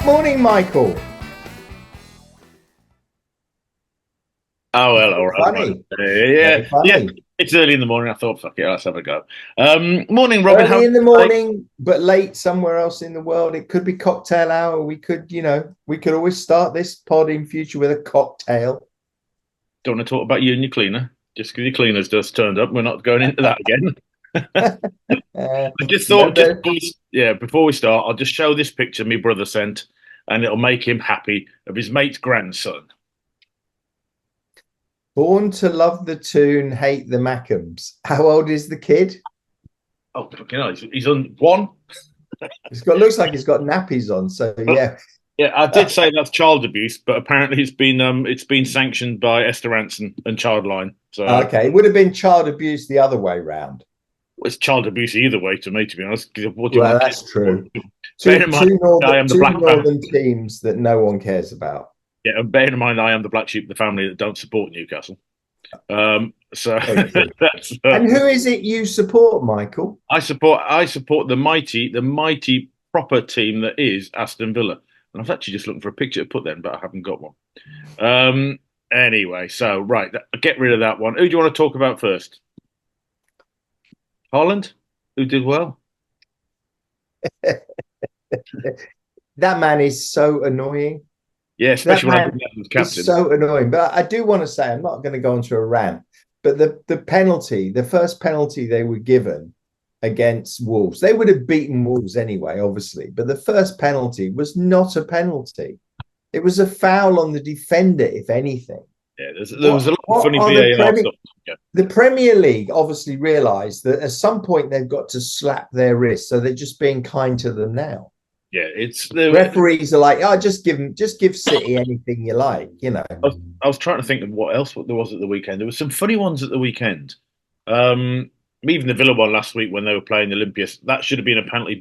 Morning, Michael. Oh, well, all right. Funny. Yeah, Very yeah. funny. It's early in the morning. I thought, fuck it, let's have a go. Morning, Robin. Early How? in the Like, morning, but late somewhere else in the world. It could be cocktail hour. We could always start this pod in future with a cocktail. don't want to talk about you and your cleaner. Just because your cleaner's just turned up, we're not going into that again. Uh, I just no, thought, no. yeah, before we start, I'll just show this picture my brother sent, and it'll make him happy of his mate's grandson. Born to love the tune, hate the Mackhams. How old is the kid? Oh, fucking hell, he's on one. Looks like he's got nappies on. So But yeah. yeah, I did say that's child abuse, but apparently it's been sanctioned by Esther Rantzen and Childline. So Okay. It would have been child abuse the other way round. it's child abuse either way to me, to be honest. 'Cause what do you Well, want? that's true. Bear Two in mind, two I northern am the two black family. northern teams that no one cares about. Yeah, and bear in mind, I am the black sheep of the family that don't support Newcastle. So Very true. that's And who is it you support, Michael? I support the mighty proper team that is Aston Villa. And I was actually just looking for a picture to put then, but I haven't got one. Anyway, so right, get rid of that one. Who do you want to talk about first? Holland, who did well. That man is so annoying. Yeah, That especially when I man didn't have him as is captain. so annoying. But I do want to say, I'm not going to go into a rant, but the penalty, the first penalty they were given against Wolves, they would have beaten Wolves anyway, obviously. But the first penalty was not a penalty. It was a foul on the defender, if anything. Yeah, there was a What, lot of what funny are VAR stuff. Yeah. the Premier League obviously realised that at some point they've got to slap their wrists, so they're just being kind to them now. Yeah, it's the. Referees are like, oh, just give City anything you like, you know. I was trying to think of what else there was at the weekend. There were some funny ones at the weekend. Um, Even the Villa one last week when they were playing Olympias, that should have been a penalty.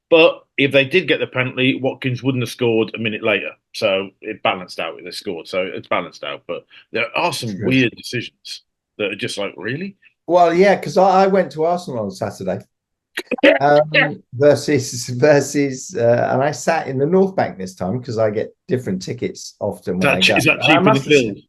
But if they did get the penalty, Watkins wouldn't have scored a minute later. So it balanced out if they scored. So it's balanced out. But there are some True. weird decisions that are just like, really? Well, yeah, because I went to Arsenal on Saturday versus, and I sat in the North Bank this time because I get different tickets often when I go. Is that And I cheaper than must have said, Bill?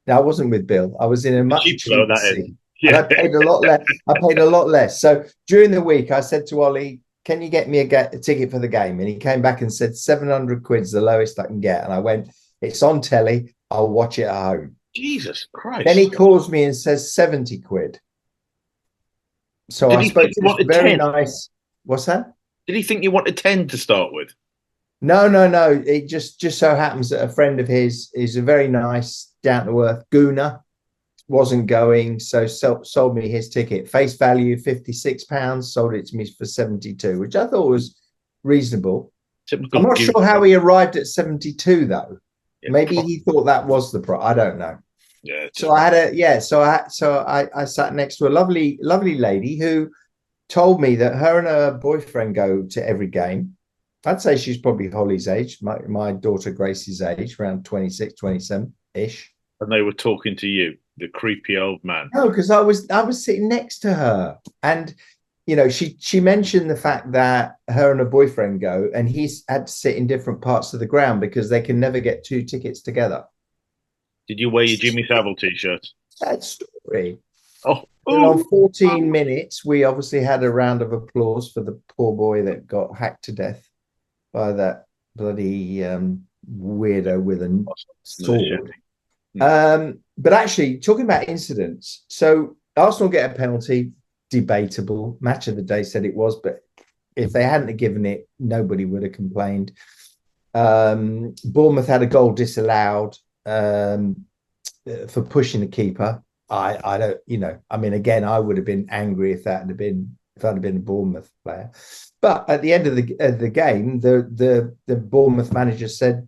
no, I wasn't with Bill. I was in a much Cheaper though, cheaper that is. seat, and I Yeah. paid a lot less. I paid a lot less. So during the week, I said to Ollie, "Can you get me a ticket for the game?" And he came back and said 700 quid's the lowest I can get. And I went, "It's on telly. I'll watch it at home." Jesus Then Christ. he calls me and says 70 quid. So Did I he spoke think to you this wanted very 10? nice. What's that? Did he think you wanted 10 to start with? No, no, no. It just so happens that a friend of his is a very nice, down to earth gooner. Wasn't going, so sold me his ticket. Face value £56. Sold it to me for 72, which I thought was reasonable. I'm Typical not give. sure how he arrived at 72 though. Yeah, Maybe he thought that was the price. I don't know. yeah, So I had I sat next to a lovely lady who told me that her and her boyfriend go to every game. I'd say she's probably Holly's age, my daughter Gracie's age, around 26, 27 ish. and they were talking to you, the creepy old man. No, because I was sitting next to her, and she mentioned the fact that her and her boyfriend go, and he's had to sit in different parts of the ground because they can never get two tickets together. Did you wear your Jimmy Savile t-shirt? Sad story. Oh, And on oh, 14 minutes, we obviously had a round of applause for the poor boy that got hacked to death by that bloody weirdo with a sword. But actually, talking about incidents, so Arsenal get a penalty, debatable. Match of the day said it was, but if they hadn't have given it, nobody would have complained. Bournemouth had a goal disallowed for pushing the keeper. I don't, I mean, again, I would have been angry if that had been if I'd have been a Bournemouth player. But at the end of the game, the Bournemouth manager said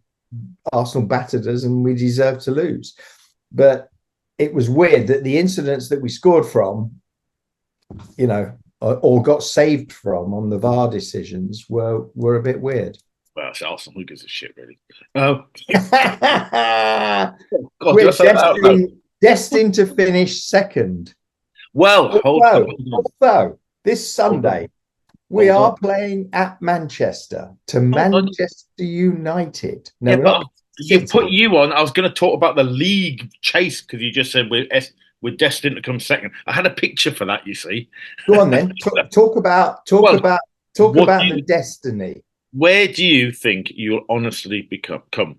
Arsenal battered us and we deserve to lose. But it was weird that the incidents that we scored from, or got saved from on the VAR decisions were a bit weird. well, it's Arsenal. Who gives a shit, really? Oh, God, We're did I say that out loud? destined to finish second. Well, hold Although, on. although this Sunday, We Hold are on. playing at Manchester to Hold on. Manchester United. No, Yeah, we're but not you've put City. you on. I was going to talk about the league chase because you just said we're destined to come second. I had a picture for that, you see. Go on then. Well, Talk what about do the you, destiny. where do you think you'll honestly come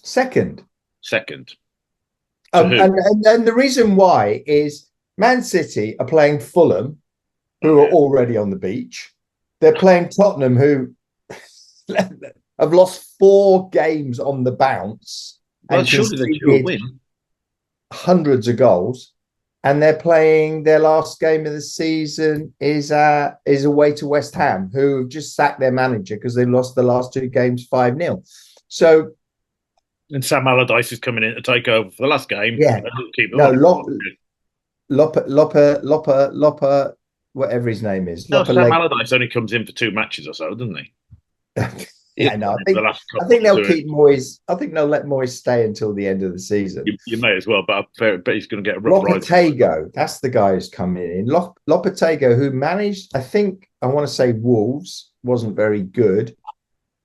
Second. second? To who? And the reason why is Man City are playing Fulham, Oh, who are yeah. already on the beach. They're playing Tottenham, who have lost 4 games on the bounce Well, and surely they're due a conceded win. hundreds of goals. And they're playing their last game of the season is away to West Ham, who have just sacked their manager because they lost the last 2 games 5-0. So And Sam Allardyce is coming in to take over for the last game. yeah, And keep it no, on. Lopa, whatever his name is, No, Lopa Sam Leg. Allardyce only comes in for 2 matches or so, doesn't he? He's Yeah, no, come in for the last I couple think or they'll two. keep Moyes. I think they'll let Moyes stay until the end of the season. You may as well, but but he's going to get a rough ride. Lopetego, that's the guy who's coming in. Lopetego, who managed, I think, I want to say Wolves, wasn't very good.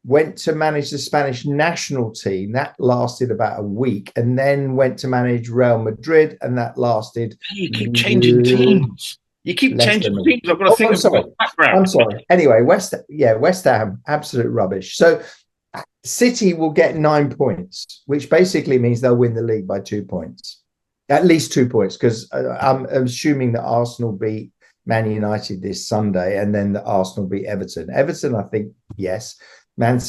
Went to manage the Spanish national team. That lasted about a week, and then went to manage Real Madrid, and that lasted You keep changing teams. You keep less changing than a week. teams. I've got to Oh, think I'm of the sorry. background. I'm sorry. Anyway, West Ham, absolute rubbish. So City will get 9 points, which basically means they'll win the league by 2 points, at least 2 points, because I'm assuming that Arsenal beat Man United this Sunday, and then that Arsenal beat Everton. Everton, I think, yes. Man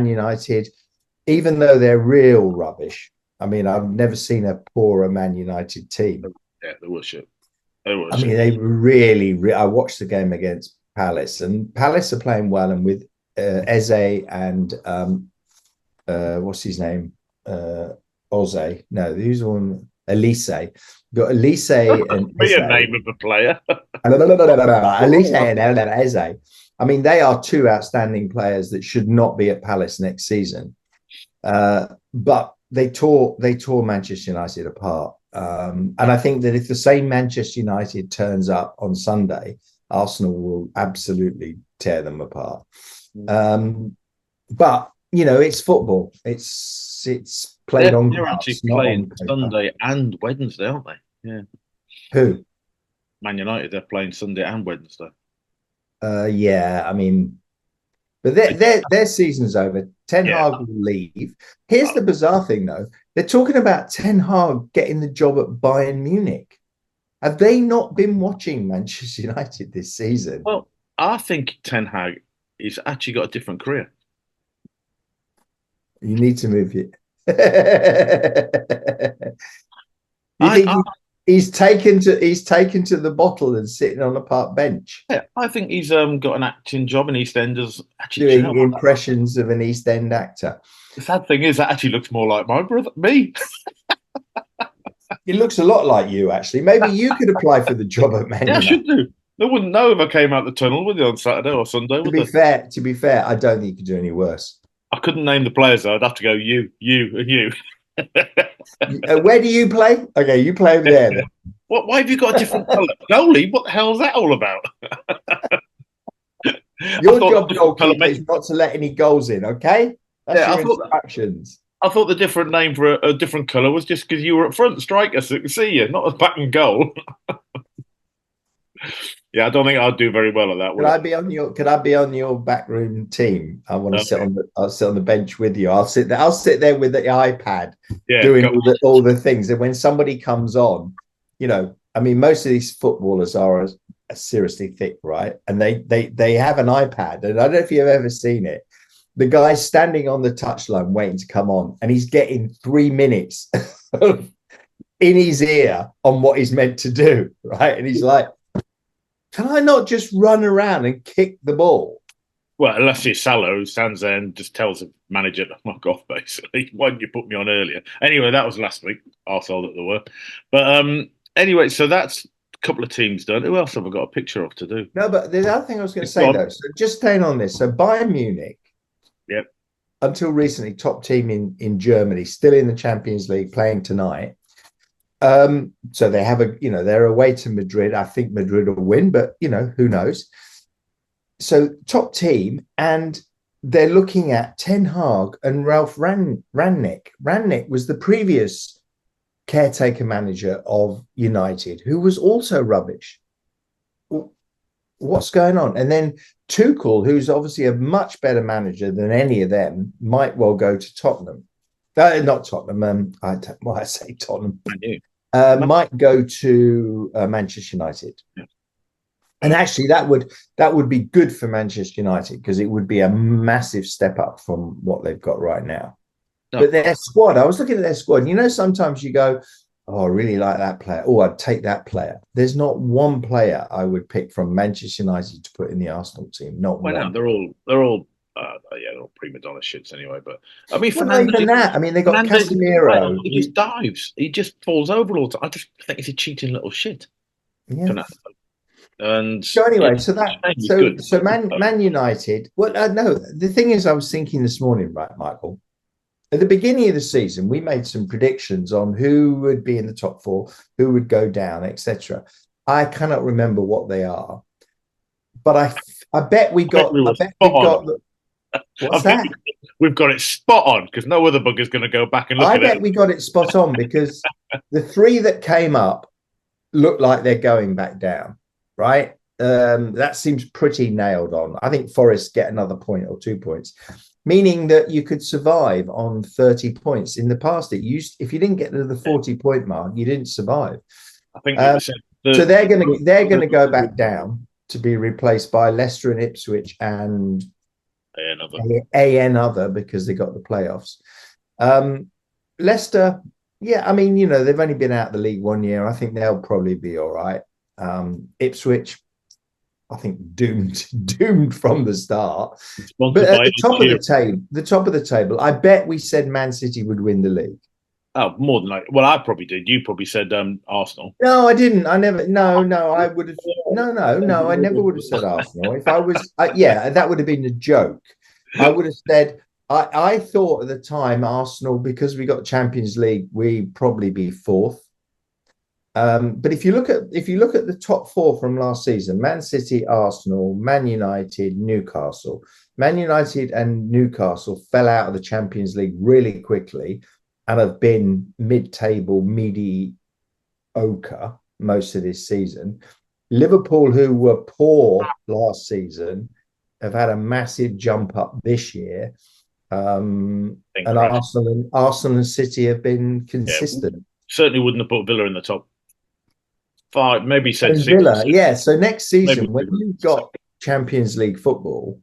United, even though they're real rubbish. I mean, I've never seen a poorer Man United team. Yeah, they worship. I mean, they really. I watched the game against Palace, and Palace are playing well, and with Eze and what's his name? Oze. No, who's one? Elise. Got Elise and Be Eze. a name of a player. Elise and Eze. I mean, they are 2 outstanding players that should not be at Palace next season. But they tore Manchester United apart. And I think that if the same Manchester United turns up on Sunday, Arsenal will absolutely tear them apart. But it's football. It's played on They're grass, actually not playing on paper. Sunday and Wednesday, aren't they? Yeah. Who? Man United, they're playing Sunday and Wednesday. Yeah, I mean, but their season's over. Ten Hag will leave. Here's the bizarre thing, though. They're talking about Ten Hag getting the job at Bayern Munich. Have they not been watching Manchester United this season? Well, I think Ten Hag has actually got a different career. You need to move it. He's taken to the bottle and sitting on a park bench? Yeah, I think he's got an acting job in EastEnders. Actually, doing impressions of an East End actor. The sad thing is that actually looks more like my brother, me. It looks a lot like you, actually. Maybe you could apply for the job at Man United. I should do. They wouldn't know if I came out the tunnel, would they, on Saturday or Sunday? To be fair, I don't think you could do any worse. I couldn't name the players, though. I'd have to go you, and you. Where do you play? Okay, you play over there. Then. Why have you got a different colour? Goalie? What the hell is that all about? Your job, goalkeeper, is not to let any goals in, okay? That's your instructions. I thought the different name for a different colour was just because you were at front striker, so they could see you, not as back and goal. Yeah, I don't think I'd do very well at that. Could I be on your backroom team? I want to sit on the bench with you. I'll sit there with the iPad, doing all the things. And when somebody comes on, I mean, most of these footballers are seriously thick, right? And they have an iPad, and I don't know if you've ever seen it. The guy's standing on the touchline waiting to come on, and he's getting 3 minutes in his ear on what he's meant to do, right? And he's like, can I not just run around and kick the ball? Well, unless you're Salah, who stands there and just tells the manager to fuck off, basically. Why didn't you put me on earlier? Anyway, that was last week. Arsehole that they were. But anyway, so that's a couple of teams done. Who else have I got a picture of to do? No, but the other thing I was going to say, though, so just staying on this. So Bayern Munich, until recently, top team in Germany, still in the Champions League, playing tonight. So they have they're away to Madrid. I think Madrid will win, but who knows? so top team, and they're looking at Ten Hag and Ralph Rangnick. Rangnick was the previous caretaker manager of United, who was also rubbish. What's going on? And then Tuchel, who's obviously a much better manager than any of them, might well go to Tottenham. Not Tottenham. I say Tottenham. Might go to Manchester United. Yeah. And actually, that would be good for Manchester United, because it would be a massive step up from what they've got right now. No. But their squad, I was looking at their squad. You know, sometimes you go, "Oh, I really like that player. Oh, I'd take that player." There's not one player I would pick from Manchester United to put in the Arsenal team. Not one. No, they're all prima donna shits anyway. But I mean, not even that. I mean, they got Casemiro. He just dives. He just falls over all the time. I just think he's a cheating little shit. Yeah. And so anyway, so Man United. Well, no, the thing is, I was thinking this morning, right, Michael. At the beginning of the season, we made some predictions on who would be in the top four, who would go down, etc. I cannot remember what they are, but I bet we got. What's that? We've got it spot on, because no other bug is going to go back and look at it. I bet we got it spot on, because the three that came up look like they're going back down. Right, that seems pretty nailed on. I think Forest get another point or 2 points, meaning that you could survive on 30 points. In the past, if you didn't get to the 40-point mark, you didn't survive. I think so. They're going to go back down to be replaced by Leicester and Ipswich and another, because they got the playoffs. Leicester, yeah, I mean, you know, they've only been out of the league 1 year. I think they'll probably be all right. Ipswich, I think doomed from the start. But at the top of the table, I bet we said Man City would win the league. Oh, more than likely. Well, I probably did. You probably said Arsenal. No, I didn't. I never. No. I would have. No. I never would have said Arsenal. If I was, that would have been a joke. I would have said. I thought at the time Arsenal, because we got Champions League, we'd probably be fourth. But if you look at the top four from last season, Man City, Arsenal, Man United, Newcastle. Man United and Newcastle fell out of the Champions League really quickly and have been mid-table, mediocre most of this season. Liverpool, who were poor last season, have had a massive jump up this year. And Arsenal and City have been consistent. Yeah, certainly wouldn't have put Villa in the top 5, maybe said and 6. Villa, yeah. So next season, when you've got Champions League football,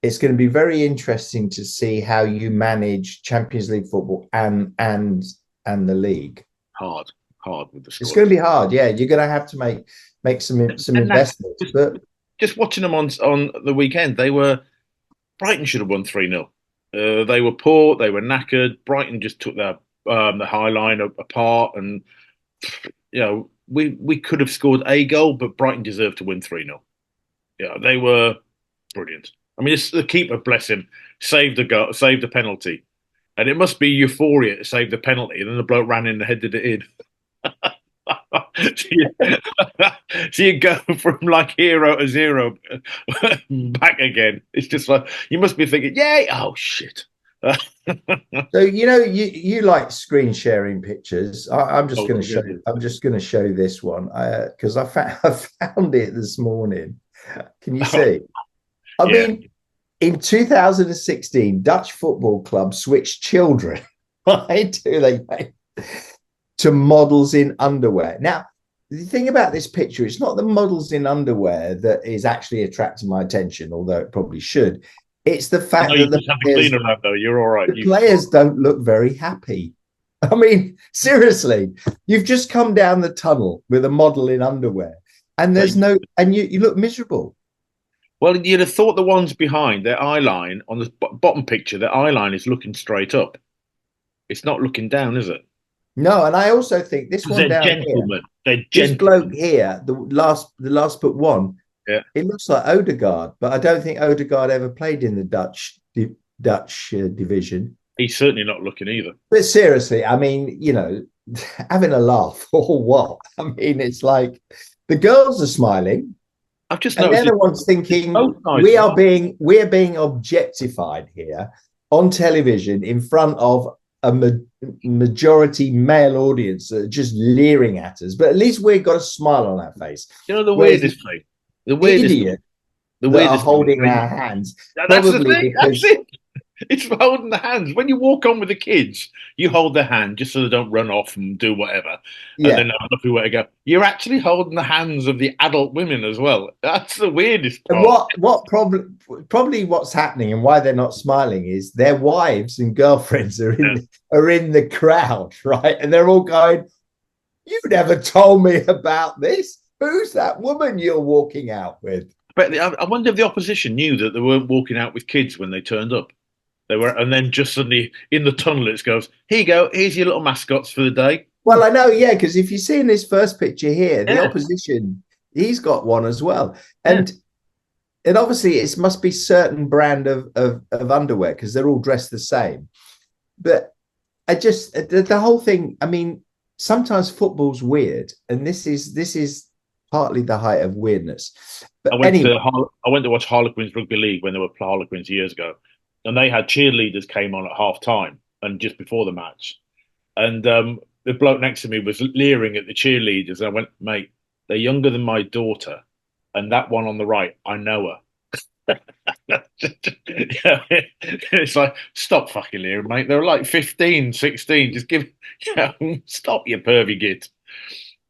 it's going to be very interesting to see how you manage Champions League football and the league. Hard with the squad. It's going to be hard. Yeah, you're going to have to make some investments. But just watching them on the weekend, Brighton should have won 3-0. They were poor. They were knackered. Brighton just took the high line apart, and you know, we could have scored a goal, but Brighton deserved to win 3-0. Yeah, they were brilliant. I mean, the keeper, bless him, saved the penalty, and it must be euphoria to save the penalty. And then the bloke ran in and headed it in. So you go from like hero to zero back again. It's just like you must be thinking, "Yay! Oh shit!" So you know, you like screen sharing pictures. I'm just going to show. I'm just going to show this one because I found it this morning. Can you see? I mean, in 2016, Dutch football club switched children, right? To models in underwear. Now, the thing about this picture, it's not the models in underwear that is actually attracting my attention, although it probably should. It's the fact that the players don't look very happy. I mean, seriously, you've just come down the tunnel with a model in underwear, and you look miserable. Well, you'd have thought the ones behind their eye line on the bottom picture, their eye line is looking straight up. It's not looking down, is it? No, and I also think this one down here, this bloke here, the last but one, it looks like Odegaard, but I don't think Odegaard ever played in the Dutch division. He's certainly not looking either. But seriously, I mean, you know, having a laugh or what? I mean, it's like the girls are smiling. I've just And they're noticed the ones thinking both sides. we're being objectified here on television in front of a majority male audience that are just leering at us. But at least we've got a smile on our face. You know the Whereas weirdest thing, the the weirdest, idiot the that are weirdest thing. holding our hands, That's the probably thing. That's because it. It's holding the hands. When you walk on with the kids, you hold their hand just so they don't run off and do whatever, and then yeah. have nowhere to go. You're actually holding the hands of the adult women as well. That's the weirdest And part. what problem probably what's happening and why they're not smiling is their wives and girlfriends Yeah. are in the crowd, right? And they're all going, "You never told me about this. Who's that woman you're walking out with?" But I wonder if the opposition knew that they weren't walking out with kids when they turned up. They were, and then just suddenly in the tunnel, it goes, "Here you go. Here's your little mascots for the day." Well, I know, yeah, because if you see in this first picture here, the Yeah, opposition, he's got one as well. yeah. And obviously it must be certain brand of underwear because they're all dressed the same. But I just the whole thing, I mean, sometimes football's weird, and this is partly the height of weirdness. I But went anyway, to I went to watch Harlequins rugby league when they were Harlequins years ago, and they had cheerleaders came on at half time and just before the match, and the bloke next to me was leering at the cheerleaders. I went, mate, they're younger than my daughter, and that one on the right, I know her. It's like, stop fucking leering, mate. They're like 15, 16. Just give, stop your pervy git.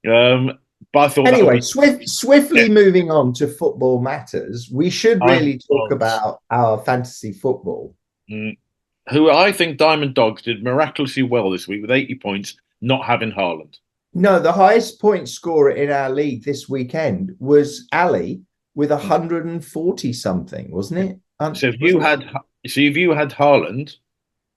But I thought that would anyway, be, swiftly yeah, moving on to football matters, we should Diamond really talk Dogs. about our fantasy football. Who I think Diamond Dogs did miraculously well this week with 80 points, not having Haaland. No, the highest point scorer in our league this weekend was Ali with 140 something, wasn't it? So if you Wasn't it? had, so if you had Haaland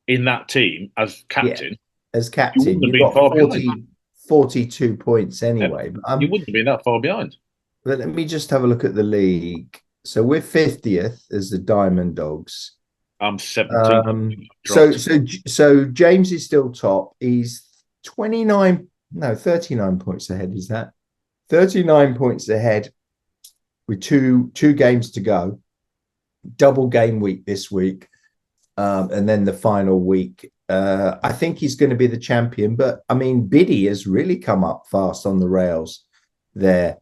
in that team as Yeah, captain, as you captain, wouldn't have you been got far behind. 42 points Yeah. anyway. You wouldn't have been that far behind. But let me just have a look at the league. So we're 50th as the Diamond Dogs. I'm 17th. So Dropped. so James is still top. He's 29, no, 39 points ahead. Is that 39 points ahead with two games to go? Double game week this week, and then the final week. I think he's going to be the champion. But I mean, Biddy has really come up fast on the rails there.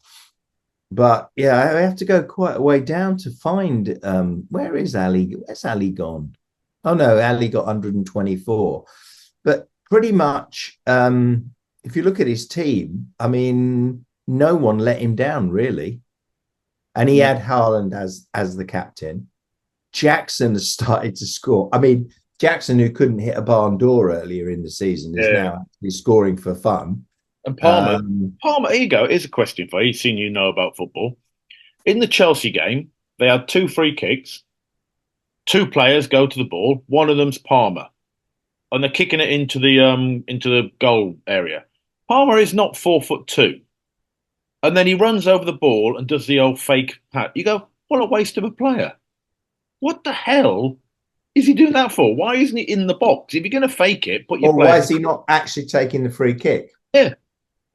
But yeah, I have to go quite a way down to find where is Ali? Where's Ali gone? Oh no, Ali got 124. But pretty much, if you look at his team, I mean, no one let him down really. And he had Haaland as the captain. Jackson has started to score. I mean, Jackson, who couldn't hit a barn door earlier in the season, is now actually scoring for fun. And Palmer, here you go. Here's a question for you. Seen you know about football. In the Chelsea game, they had two free kicks. Two players go to the ball. One of them's Palmer, and they're kicking it into the goal area. Palmer is not 4'2", and then he runs over the ball and does the old fake pat. You go, what a waste of a player. What the hell is he doing that for? Why isn't he in the box? If you're going to fake it, put your Or why player. is he not actually taking the free kick? Yeah,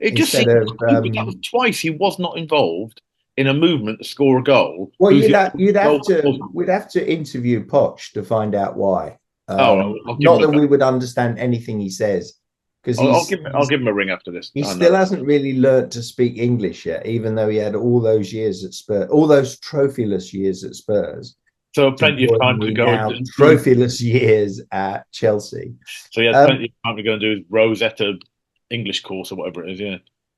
it just Instead seems of stupid. That was twice he was not involved in a movement to score a goal. well, Who's you'd the have goal- to we'd have to interview Poch to find out why. I'll give Not him that a, we would understand anything he says, because I'll give him a ring after this. he I still know. hasn't really learnt to speak English yet, even though he had all those years at Spurs, all those trophyless years at Spurs. So plenty of time to go now and do, trophyless years at Chelsea. so he had plenty of time to go and do his Rosetta English course or whatever it is. Yeah,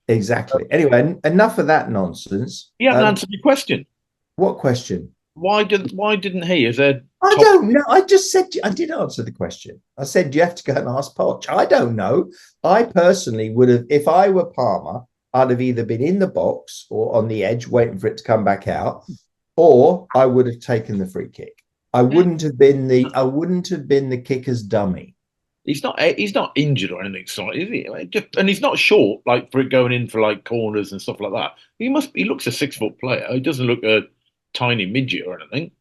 Exactly. Anyway, enough of that nonsense. you haven't answered your question. What question? Why didn't he? Is there? I don't know. I just said I did answer the question. I said you have to go and ask Poch. I don't know. I personally would have, if I were Palmer, I'd have either been in the box or on the edge waiting for it to come back out, or I would have taken the free kick. I wouldn't have been the kicker's dummy. He's not injured or anything, so is he? And he's not short, like for it going in for like corners and stuff like that. He looks a 6 foot player. He doesn't look a tiny midget or anything.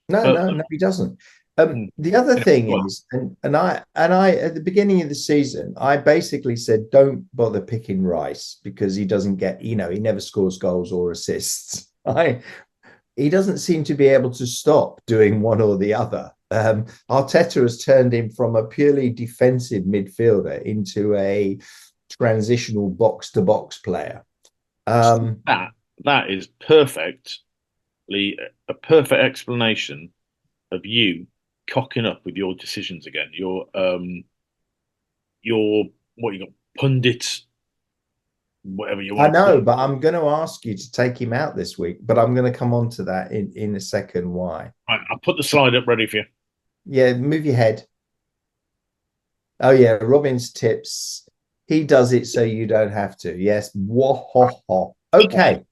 No, he doesn't. The other thing is, and I at the beginning of the season, I basically said don't bother picking Rice because he doesn't get, he never scores goals or assists. I he doesn't seem to be able to stop doing one or the other. Arteta has turned him from a purely defensive midfielder into a transitional box to box player. That that is perfectly a perfect explanation of you cocking up with your decisions again. Your what you got pundits, whatever you I want to call know, it. but I'm going to ask you to take him out this week. But I'm going to come on to that in a second. Why? Right, I'll put the slide up ready for you. Yeah, move your head. Oh yeah, Robin's tips. He does it so you don't have to. Yes. Whoa. Okay.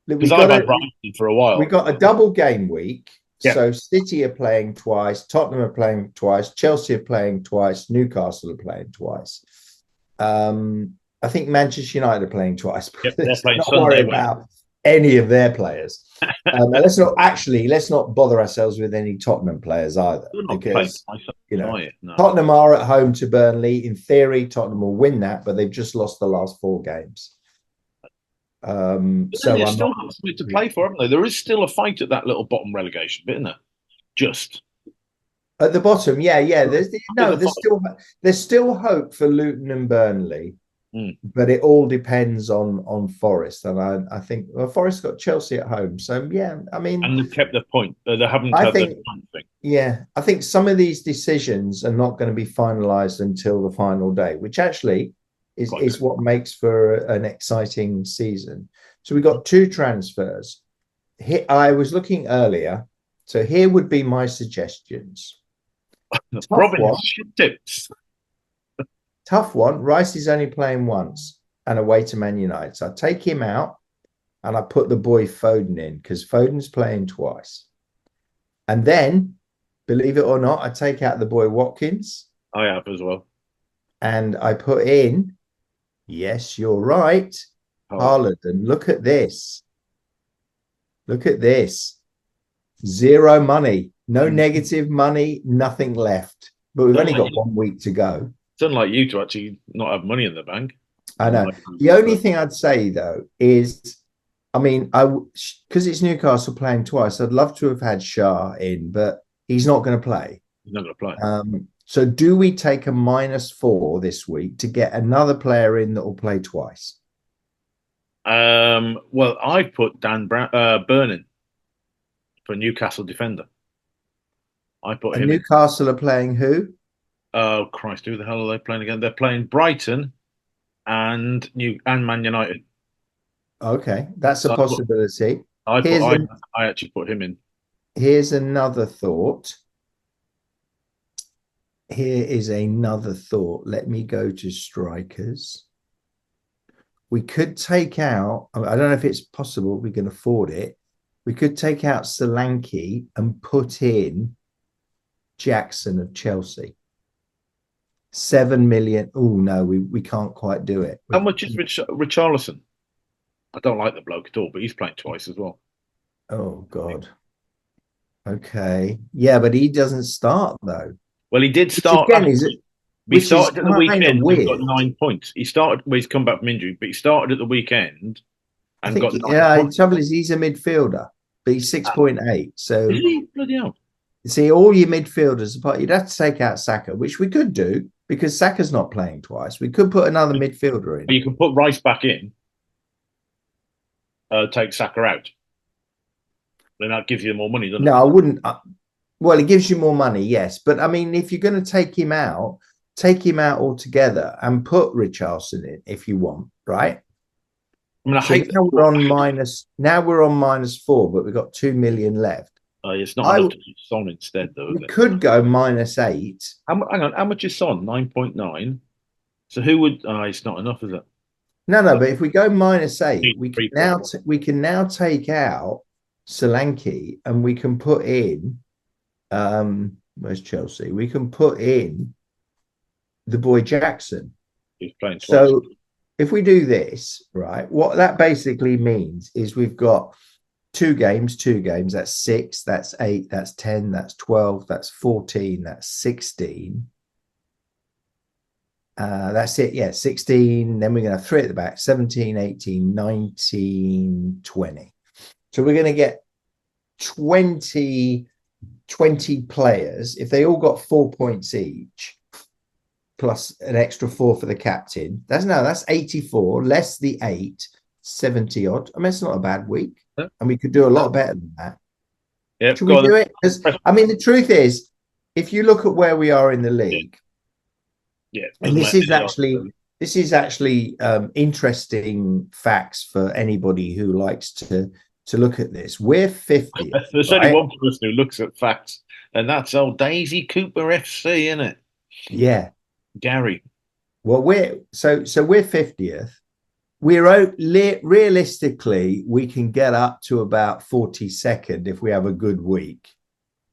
Look, Because I've had Brighton for a we while. got a double game week. Yeah, So City are playing twice, Tottenham are playing twice, Chelsea are playing twice, Newcastle are playing twice. I think Manchester United are playing twice. yep, they're playing Not worry Sunday. about any of their players. Let's not bother ourselves with any Tottenham players either, They're not playing because twice, you know are you? No. Tottenham are at home to Burnley. In theory, Tottenham will win that, but they've just lost the last 4 games. But then So there's I'm still not. got something to play for, haven't they? There is still a fight at that little bottom relegation bit, isn't there? Just At the bottom, yeah. There's under no, the fight. there's still hope for Luton and Burnley, Mm. but it all depends on Forest, and I think well, Forest got Chelsea at home, so yeah. I mean, And they've kept their point. They haven't I had the think thing. yeah, I think some of these decisions are not going to be finalised until the final day, which actually Quite is good. what makes for an exciting season. So we got 2 transfers. Here, I was looking earlier, so here would be my suggestions. Tough Robin's one. shit tips. Tough one. Rice is only playing once and away to Man United. So I take him out and I put the boy Foden in because Foden's playing twice. And then, believe it or not, I take out the boy Watkins I have as well. and I put in, yes, you're right, Oh, Haaland. And look at this. Look at this. Zero money, no negative money, nothing left. But we've only got 1 week to go. it's unlike you to actually not have money in the bank. I know. The only thing I'd say though is, I mean, because it's Newcastle playing twice, I'd love to have had Shah in, but he's not going to play. He's not going to play. So do we take a -4 this week to get another player in that will play twice? Well, I put Dan Burnin for Newcastle defender. I put And him in. Newcastle are playing who? Oh Christ, who the hell are they playing again? They're playing Brighton and Man United. Okay, that's a So possibility. I put Here's I, an, I actually put him in. here's another thought. Here is another thought. Let me go to strikers. We could take out, I don't know if it's possible, we can afford it. We could take out Solanke and put in Jackson of Chelsea. 7 million. Oh, no, we can't quite do it. How much is Richarlison? I don't like the bloke at all, but he's playing twice as well. Oh, God. Okay. Yeah, but he doesn't start, though. Well, he did Which start again last is week. He which is started at the kind of weekend and got weird. 9 points. He started, well, he's come back from injury, but he started at the weekend I and think, got 9 points. the trouble is he's a midfielder, but he's 6.8. So, Is he? Bloody hell. see, all your midfielders, apart, you'd have to take out Saka, which we could do because Saka's not playing twice. We could put another midfielder in. You can put Rice back in, take Saka out. Then that gives you more money, doesn't No, it? I wouldn't. Well, it gives you more money, yes. But I mean, if you're going to take him out altogether and put Richarlison in if you want, right? I mean, I So hate now that. we're on -4, but we've got 2 million left. It's not I enough to do Son instead, though, is We it? could go -8. Hang on, how much is Son? 9.9. So who would? It's not enough, is it? No, but if we go -8, Three point. we can now take out Solanke and we can put in where's Chelsea? We can put in the boy Jackson. He's playing twice. So if we do this, right, what that basically means is we've got two games, that's 6, that's 8, that's 10, that's 12, that's 14, that's 16. That's it, yeah, 16. Then we're going to have 3 at the back, 17, 18, 19, 20. So we're going to get 20 players. If they all got 4 points each, plus an extra 4 for the captain, that's 84, less the 8, 70 odd. I mean, it's not a bad week. And we could do a lot better than that. Yeah, Should we do it? Because I mean, the truth is, if you look at where we are in the league, and this is actually interesting facts for anybody who likes to look at this. We're 50th. There's only one person who looks at facts, and that's old Daisy Cooper FC, isn't it? Yeah, Gary. Well, we're 50th. We're realistically, we can get up to about 42nd if we have a good week.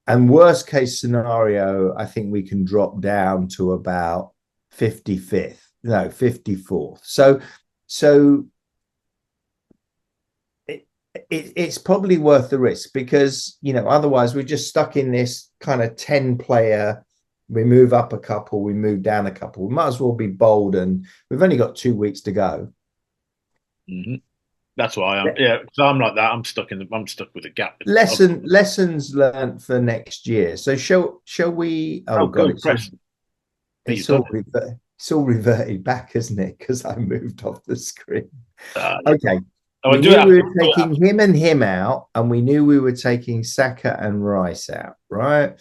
And worst case scenario, I think we can drop down to about 55th, no, 54th. So it's probably worth the risk because, otherwise we're just stuck in this kind of 10 player. We move up a couple, we move down a couple. We might as well be bold, and we've only got 2 weeks to go. Mm-hmm. That's why I am. Yeah, because I'm like that. I'm stuck with the gap. Lessons learned for next year. So shall we? Oh God, it's all reverted back, isn't it? Because I moved off the screen. Okay. We knew we were taking him and him out, and we knew we were taking Saka and Rice out, right?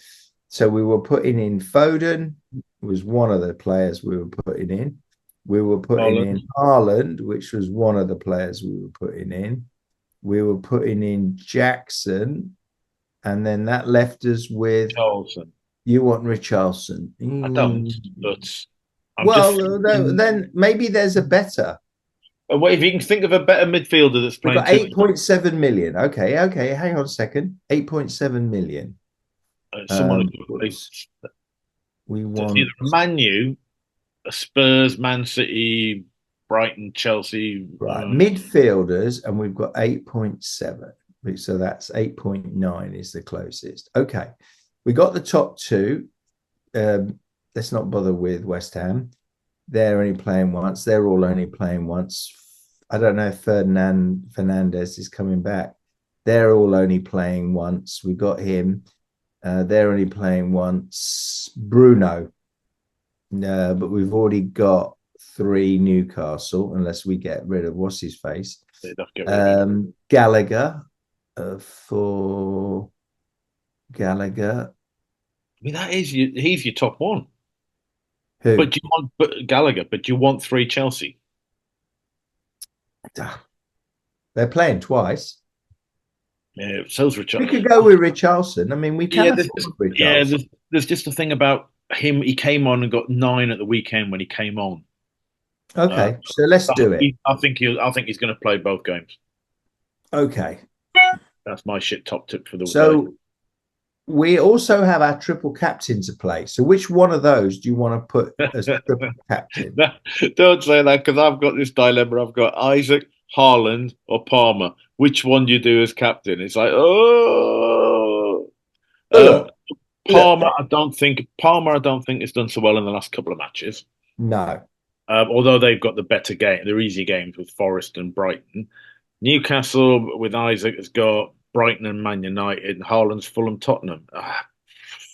So we were putting in Foden, was one of the players we were putting in. We were putting in Haaland, which was one of the players we were putting in. We were putting in Jackson, and then that left us with Richarlison. You want Richarlison? I don't, but then maybe there's a better. Well, if you can think of a better midfielder that's playing, we've got 8.7 million. Okay, hang on a second. 8.7 million. Someone we want either Man U, a Spurs, Man City, Brighton, Chelsea. Right, midfielders, and we've got 8.7. So that's 8.9 is the closest. Okay, we got the top two. Let's not bother with West Ham. They're only playing once. They're all only playing once. I don't know if Fernandez is coming back. They're all only playing once. We got him. They're only playing once. Bruno. No, but we've already got 3 Newcastle, unless we get rid of what's his face. Gallagher for Gallagher. I mean, he's your top one. Who? But Gallagher, but you want 3 Chelsea. They're playing twice. Yeah, so's Richarlison. We could go with Richarlison. I mean, we can. There's just a thing about him. He came on and got 9 at the weekend when he came on. Okay, so let's do it. I think he's going to play both games. Okay, that's my shit top tip for the day. We also have our triple captain to play. So which one of those do you want to put as triple captain? Don't say that, because I've got this dilemma. I've got Isaac, Haaland, or Palmer. Which one do you do as captain? It's like, Palmer. I don't think it's done so well in the last couple of matches. No. Although they've got the better game, they're easy games with Forest and Brighton. Newcastle with Isaac has got Brighton and Man United, and Haaland's Fulham, Tottenham.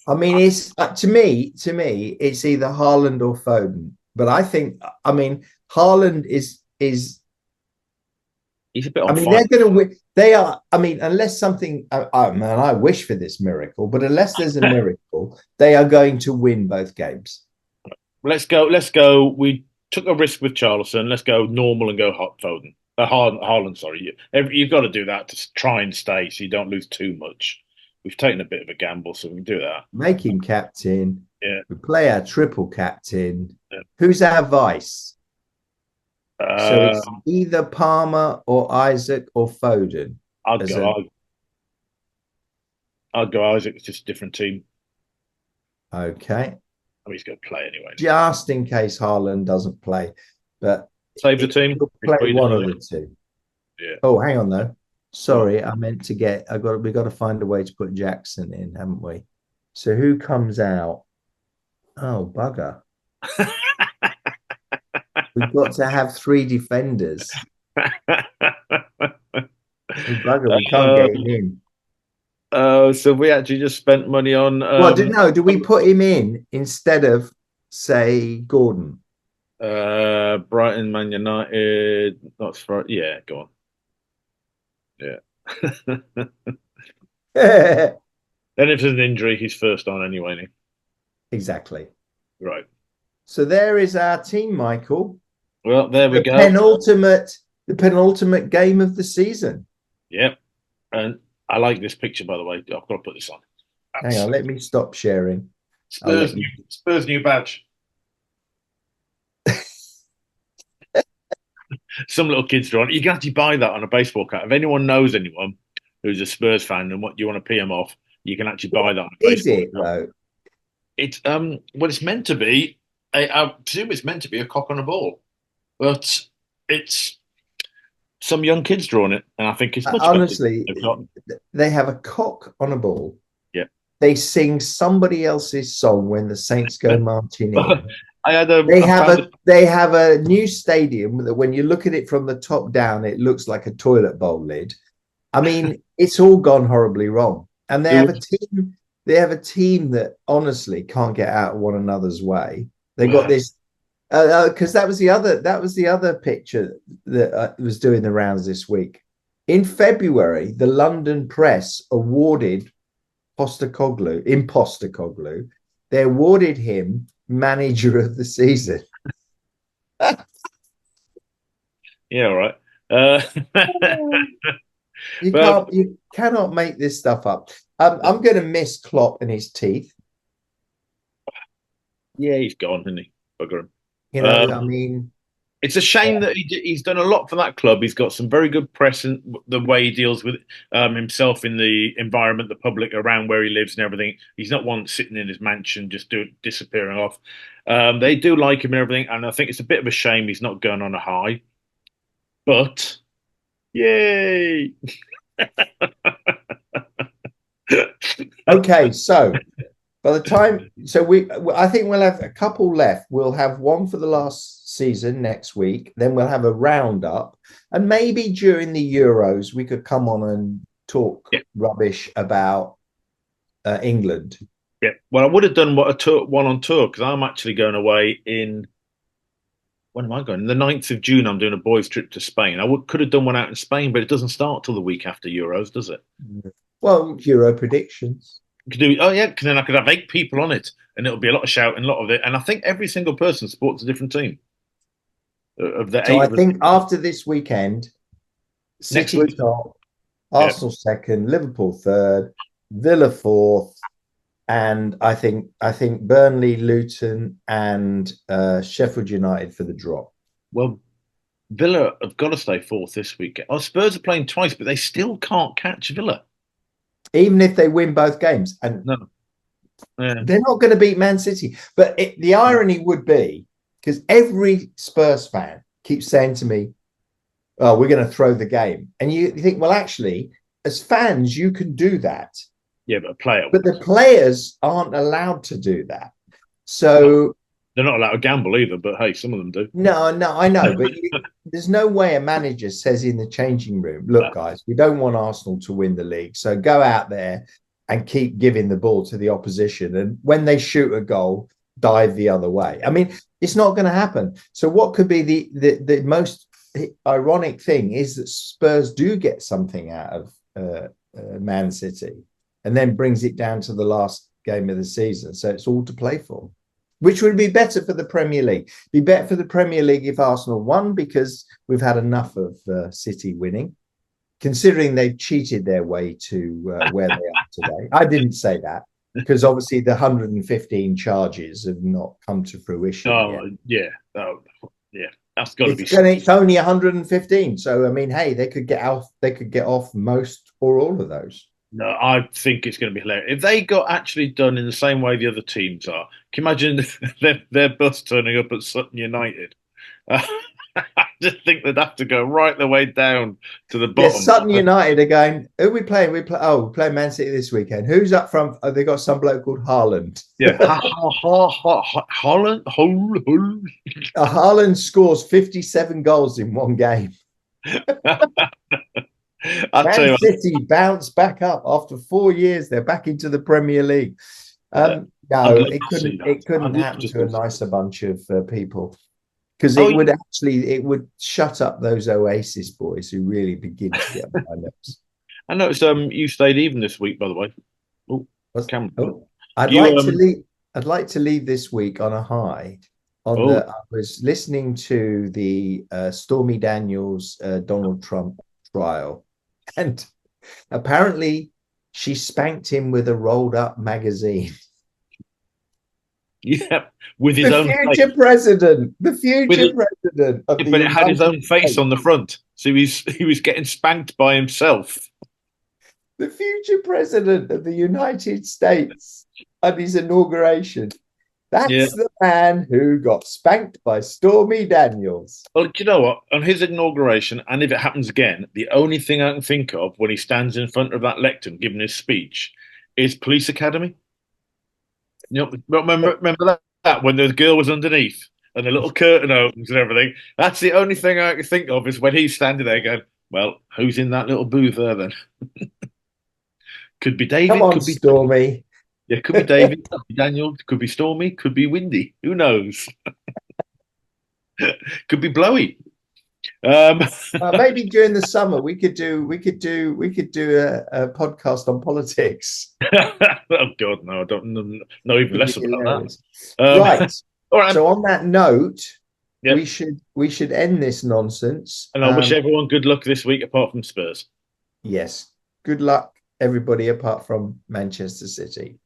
I mean, it's to me, it's either Haaland or Foden. But I think, Haaland is. He's a bit on fire. They're going to win. They are. Unless something. I wish for this miracle, but unless there's a miracle, they are going to win both games. Let's go. We took a risk with Charleston. Let's go normal and go Foden. Haaland, sorry. You've got to do that to try and stay so you don't lose too much. We've taken a bit of a gamble, so we can do that. Make him captain. Yeah. We play our triple captain. Yeah. Who's our vice? So it's either Palmer or Isaac or Foden. I'd go Isaac. It's just a different team. Okay. He's going to play anyway. Just in case Haaland doesn't play. But save the team. Play one of the two. Yeah. Oh, hang on though. Sorry, I meant to get. We got to find a way to put Jackson in, haven't we? So who comes out? Oh, bugger! We've got to have 3 defenders. Bugger, we can't get him in. So we actually just spent money on. Well, do we put him in instead of, say, Gordon? Brighton, Man United. That's right. Yeah, go on. Yeah. Then if there's an injury, he's first on anyway. Exactly. Right. So there is our team, Michael. Well, there we go. The penultimate game of the season. Yep. And I like this picture, by the way. I've got to put this on. Hang on, let me stop sharing. Spurs new badge. Some little kids draw on. You can actually buy that on a baseball cap. If anyone knows anyone who's a Spurs fan and what you want to pee them off, you can actually buy that on a baseball cap. Though? It's it's meant to be. I presume it's meant to be a cock on a ball, but it's some young kids drawing it, and I think it's much honestly. They have a cock on a ball. Yeah, they sing somebody else's song when the Saints go marching in. They have a new stadium that when you look at it from the top down, it looks like a toilet bowl lid. I mean, it's all gone horribly wrong, and they have a team. They have a team that honestly can't get out of one another's way. They got this because that was the other picture that was doing the rounds this week. In February, the London press awarded Postecoglou. They awarded him manager of the season. Yeah, all right. You cannot make this stuff up. I'm going to miss Klopp and his teeth. Yeah, he's gone, isn't he? Bugger him. You know, I mean, it's a shame that he's done a lot for that club. He's got some very good press in the way he deals with himself in the environment, the public around where he lives and everything. He's not one sitting in his mansion just disappearing off. They do like him and everything, and I think it's a bit of a shame he's not going on a high. But yay! Okay, so by the time, I think we'll have a couple left. We'll have one for the last season next week. Then we'll have a roundup, and maybe during the Euros we could come on and talk rubbish about England. Yeah, well, I would have done one on tour because I'm actually going away in. When am I going? The 9th of June, I'm doing a boys' trip to Spain. Could have done one out in Spain, but it doesn't start till the week after Euros, does it? Well, Euro predictions. Because then I could have 8 people on it, and it'll be a lot of shouting, a lot of it. And I think every single person supports a different team. I think after this weekend, City top, Arsenal second, Liverpool third, Villa fourth, and I think Burnley, Luton, and Sheffield United for the drop. Well, Villa have got to stay fourth this weekend. Oh, Spurs are playing twice, but they still can't catch Villa. Even if they win both games. And no. They're not going to beat Man City. But the irony would be, because every Spurs fan keeps saying to me, oh, we're going to throw the game. And you think, well, actually, as fans, you can do that. Yeah, but the players aren't allowed to do that. So they're not allowed to gamble either, but hey, some of them do. No, I know, but there's no way a manager says in the changing room, look, guys, we don't want Arsenal to win the league, so go out there and keep giving the ball to the opposition, and when they shoot a goal, dive the other way. I mean, it's not going to happen. So what could be the most ironic thing is that Spurs do get something out of Man City, and then brings it down to the last game of the season, so it's all to play for. Which would be better for the Premier League. Be better for the Premier League if Arsenal won, because we've had enough of City winning, considering they've cheated their way to where they are today. I didn't say that, because obviously the 115 charges have not come to fruition yet. Yeah, that's got to be. It's only 115, so I mean, hey, they could get off most or all of those. No, I think it's going to be hilarious. If they got actually done in the same way the other teams are, can you imagine their bus turning up at Sutton United? I just think they'd have to go right the way down to the bottom. Yeah, Sutton United are going, who are we playing? We're playing Man City this weekend. Who's up front? Oh, they got some bloke called Haaland. Yeah, Haaland. Haaland scores 57 goals in one game. I'll tell Man you City bounce back up after 4 years. They're back into the Premier League. what, I'd No, love it to see couldn't. that. It I'd couldn't love happen to to a see that. nicer bunch of people because Oh, it would shut up those Oasis boys who really begin to get on my nerves. I noticed you stayed even this week, by the way. Oh, Cameron. Oh, I'd You like to leave. I'd like to leave this week on a high. oh I was listening to the Stormy Daniels Donald Trump trial, and apparently she spanked him with a rolled up magazine. yeah, with his The own face. future president, the With future president of the but it had his United own face States, on the front, so he was getting spanked by himself. the future president of the United States at his inauguration. Yeah. That's the man who got spanked by Stormy Daniels. Well, do you know what? On his inauguration, and if it happens again, the only thing I can think of when he stands in front of that lectern giving his speech is Police Academy. You know, remember that when the girl was underneath and the little curtain opens and everything. That's the only thing I can think of is when he's standing there going, "Well, who's in that little booth there then?" Could be Come David, on, could be Stormy. yeah, could be David, could be Daniel, could be Stormy, could be Windy. Who knows? Could be Blowy. Um, Maybe during the summer we could do a podcast on politics. oh God, no, I don't know even Would less be about hilarious. that. Right. All right, So on that note, Yep. we should end this nonsense. and I wish everyone good luck this week, apart from Spurs. Yes. Good luck, everybody, apart from Manchester City.